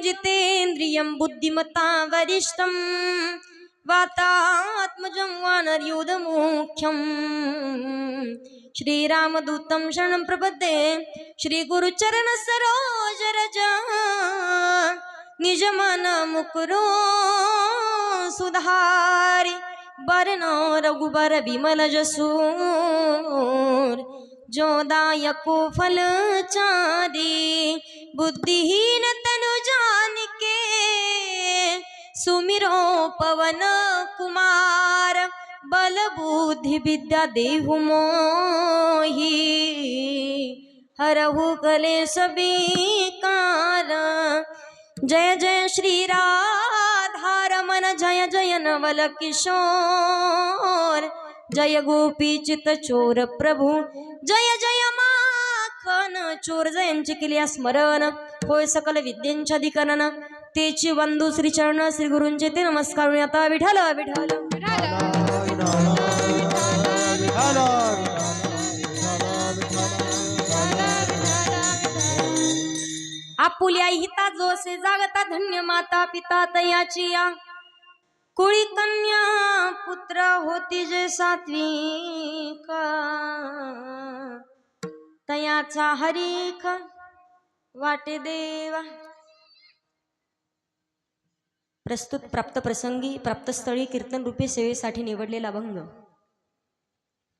जितेन्द्रियं बुद्धिमतां वरिष्ठं वातात्मजं वानरयूथमुख्यं श्रीरामदूतं शरणं प्रपद्ये श्रीगुरुचरण सरोज रज निजमन मुकुरो सुधारि बरनो रघुबर विमल जसूर जो दायको फल चारि बुद्धिहीन तनु जानिके सुमिरो पवन कुमार बल बुद्धि विद्या देहु मोहि हरहु कलेश विकार। जय जय श्री राधारमण जय जय नवल किशोर जय गोपी चित चोर प्रभु जय जय माखन चोर जयांचे केले स्मरण होय सकल विद्यांचे अधिकरण तेची वंदू श्री चरण श्री गुरूंचे ते नमस्कार आता विठ्ठल विठ्ठल आपुल्या हिता जोसे जागता धन्य माता पिता तयाची या कुळी कन्या पुत्र होती जे सात्विका तयाचा हरीख वाटे देवा। प्रस्तुत प्राप्त प्रसंगी प्राप्तस्थळी कीर्तन रूपी सेवेसाठी निवडलेला अभंग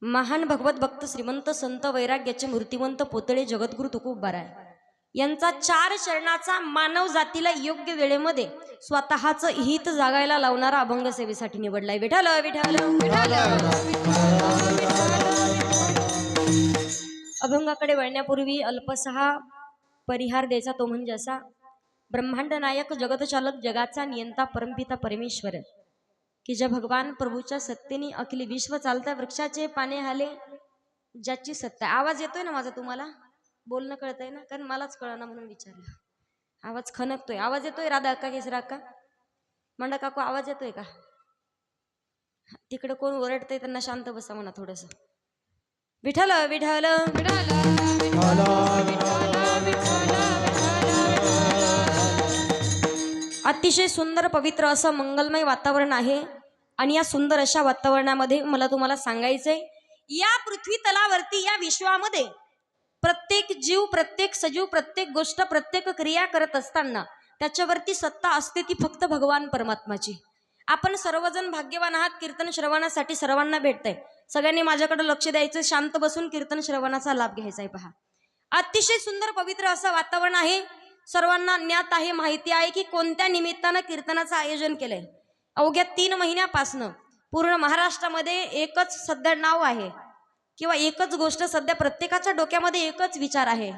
महान भगवत भक्त श्रीमंत संत वैराग्याचे मूर्तिवंत पोतळे जगद्गुरु तुकोबाराय यांचा 4 चरणाचा मानव जातीला योग्य वेळेमध्ये स्वतःचं हित जागायला लावणारा अभंग सेवेसाठी निवडलाय। विठ्ठल विठ्ठल अभंगाकडे वळण्यापूर्वी अल्पसहा परिहार द्यायचा तो म्हणजे असा ब्रह्मांड नायक जगतचालक जगाचा नियंता परमपिता परमेश्वर की ज्या भगवान प्रभूच्या सत्तेने अखिल विश्व चालता वृक्षाचे पाने हाले ज्याची सत्ता। आवाज येतोय ना माझा तुम्हाला बोलणं कळतंय ना कारण मलाच कळना म्हणून विचारलं। आवाज खनकतोय आवाज येतोय राधा अक्का केसरा अक्का मंडा काकू आवाज येतोय का तिकडे कोण ओरडतंय त्यांना शांत बसा म्हणा थोडस। विठ्ठल विठ्ठल अतिशय सुंदर पवित्र असं मंगलमय वातावरण आहे आणि या सुंदर अशा वातावरणामध्ये मला तुम्हाला सांगायचंय या पृथ्वी तलावरती या विश्वामध्ये प्रत्येक जीव प्रत्येक सजीव प्रत्येक गोष्ट प्रत्येक क्रिया करत असताना त्याच्यावरती सत्ता असते ती फक्त भगवान परमात्माची। आपण सर्वजण भाग्यवान आहात कीर्तन श्रवणासाठी सर्वांना भेटतंय सगळ्यांनी माझ्याकडे लक्ष द्यायचं शांत बसून कीर्तन श्रवणाचा लाभ घ्यायचा आहे। पहा अतिशय सुंदर पवित्र असं वातावरण आहे सर्वांना ज्ञात आहे माहिती आहे की कोणत्या निमित्तानं कीर्तनाचं आयोजन केलंय। अवघ्या 3 महिन्यापासनं पूर्ण महाराष्ट्रामध्ये एकच सध्या नाव आहे किंवा एकच गोष्ट सध्या प्रत्येकाच्या डोक्यामध्ये एकच विचार आहे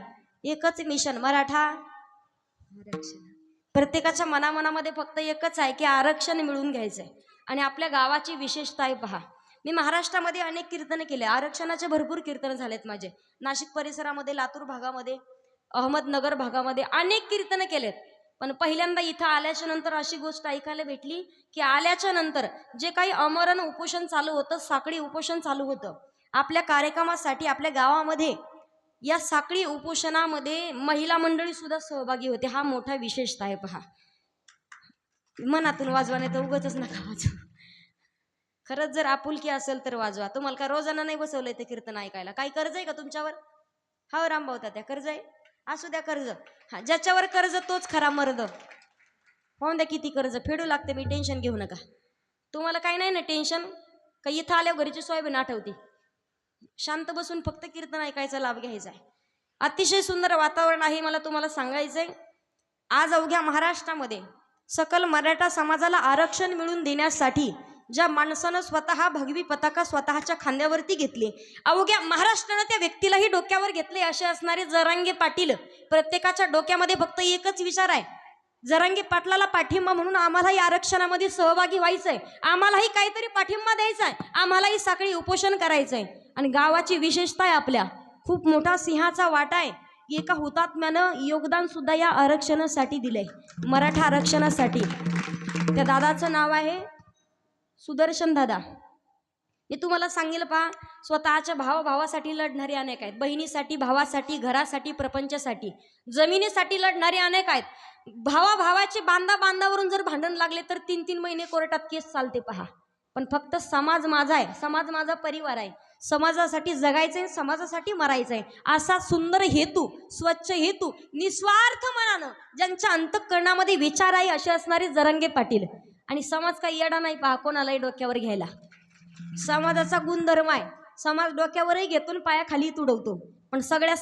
एकच मिशन मराठा आरक्षण। प्रत्येकाच्या मनामनामध्ये फक्त एकच आहे की आरक्षण मिळवून घ्यायचंय आणि आपल्या गावाची विशेषता आहे। पहा मी महाराष्ट्रामध्ये अनेक कीर्तन केले आरक्षणाचे भरपूर कीर्तन झालेत माझे नाशिक परिसरामध्ये लातूर भागामध्ये अहमदनगर भागामध्ये अनेक कीर्तन केलेत पण पहिल्यांदा इथं आल्याच्या नंतर अशी गोष्ट ऐकायला भेटली की आल्याच्या नंतर जे काही अमरण उपोषण चालू होतं साखळी उपोषण चालू होतं आपल्या कार्यक्रमासाठी आपल्या गावामध्ये या साखळी उपोषणामध्ये महिला मंडळी सुद्धा सहभागी होते। हा मोठा विशेषता आहे। पहा मनातून वाजवा नाही तर उगाचच नका वाजवा खरंच जर आपुलकी असेल तर वाजवा। तुम्हाला काय रोजाना नाही बसवलंय ते कीर्तन ऐकायला काही कर्ज आहे का तुमच्यावर हा रामभाऊ त्या कर्ज आहे असू द्या कर्ज हा ज्याच्यावर कर्ज तोच खरा मर्द पाहून द्या किती कर्ज फेडू लागते मी टेन्शन घेऊ नका तुम्हाला काही नाही ना टेन्शन का इथं आल्यावर घरीची सोयाबीन आठवती शांत बसून फक्त कीर्तन ऐकायचा लाभ घ्यायचा आहे। अतिशय सुंदर वातावरण आहे मला तुम्हाला सांगायचंय आज अवघ्या महाराष्ट्रामध्ये सकल मराठा समाजाला आरक्षण मिळवून देण्यासाठी ज्या माणसानं स्वतः भगवी पताका स्वतःच्या खांद्यावरती घेतली अवघ्या महाराष्ट्रानं त्या व्यक्तीलाही डोक्यावर घेतले असे असणारे जरांगे पाटील प्रत्येकाच्या डोक्यामध्ये फक्त एकच विचार आहे जरांगे पाटलाला पाठिंबा म्हणून आम्हालाही आरक्षणामध्ये सहभागी व्हायचंय आम्हालाही काहीतरी पाठिंबा द्यायचा आहे आम्हालाही साखळी उपोषण करायचंय आणि गावाची विशेषता आहे आपल्या खूप मोठा सिंहाचा वाटा आहे एका हुतात्म्यानं योगदान सुद्धा या आरक्षणासाठी दिलंय मराठा आरक्षणासाठी त्या दादाचं नाव आहे सुदर्शन दादा। मी तुम्हाला सांगेल पहा स्वतःच्या भावासाठी लढणारे अनेक आहेत बहिणीसाठी भावासाठी घरासाठी प्रपंचासाठी जमिनीसाठी लढणारे अनेक आहेत भावाचे बांधावरून जर भांडण लागले तर 3-3 महिने कोर्टात केस चालते पहा. पण फक्त समाज माझा आहे, समाज माझा परिवार आहे, समाजासाठी जगायचंय, समाजासाठी मरायचंय, असा सुंदर हेतू, स्वच्छ हेतू, निस्वार्थ मनानं ज्यांच्या अंतःकरणामध्ये विचार आहे असे असणारे जरांगे पाटील. आणि समाज काही येडा नाही पहा कोणालाही डोक्यावर घ्यायला. समाजाचा गुणधर्म आहे, समाज डोक्यावरही घेतो पायाखाली तुडवतो, पण सगळ्या